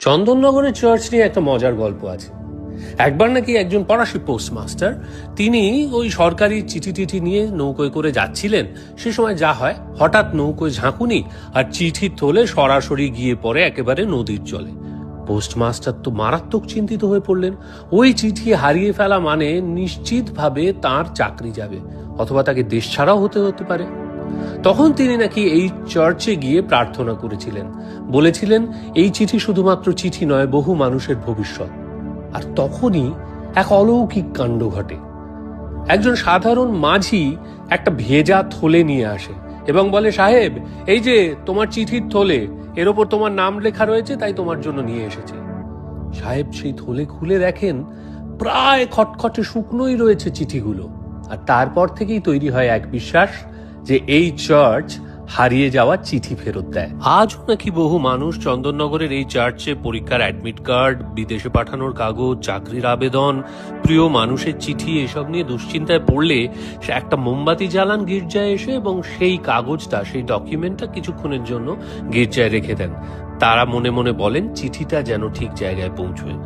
চন্দননগরের church নিয়ে একটা মজার গল্প আছে। একবার নাকি একজন ফরাসি পোস্টমাস্টার তিনি ওই সরকারি চিঠি টিঠি নিয়ে নৌকোয় করে যাচ্ছিলেন। সে সময় যা হয়, হঠাৎ নৌকোয় ঝাঁকুনি আর চিঠির থলে সরাসরি গিয়ে পড়ে একেবারে নদীর জলে। পোস্টমাস্টার তো মারাত্মক চিন্তিত হয়ে পড়লেন। ওই চিঠি হারিয়ে ফেলা মানে নিশ্চিতভাবে তার চাকরি যাবে, অথবা তাকে দেশ ছাড়াও হতে পারে। তখন তিনি নাকি এই চার্চে গিয়ে প্রার্থনা করেছিলেন, বলেছিলেন এই চিঠি শুধুমাত্র চিঠি নয়, বহু মানুষের ভবিষ্যৎ। আর তখনই এক অলৌকিক কাণ্ড ঘটে। একজন সাধারণ মাঝি একটা ভেজা থলে নিয়ে আসে এবং বলে, সাহেব, এই যে তোমার চিঠির থলে, এর ওপর তোমার নাম লেখা রয়েছে, তাই তোমার জন্য নিয়ে এসেছি। সাহেব সেই থলে খুলে দেখেন প্রায় খটখটে শুকনোই রয়েছে চিঠিগুলো। আর তারপর থেকেই তৈরি হয় এক বিশ্বাস যে এই চার্চ হারিয়ে যাওয়া চিঠি ফেরত দেয়। আজও নাকি বহু মানুষ চন্দননগরের এই চার্চে পরীক্ষার অ্যাডমিট কার্ড, বিদেশে পাঠানোর কাগজ, চাকরির আবেদন, প্রিয় মানুষের চিঠি এসব নিয়ে দুশ্চিন্তায় পড়লে সে একটা মোমবাতি জ্বালান গির্জায় এসে এবং সেই কাগজটা, সেই ডকুমেন্টটা কিছুক্ষণের জন্য গির্জায় রেখে দেন। তারা মনে মনে বলেন চিঠিটা যেন ঠিক জায়গায় পৌঁছয়।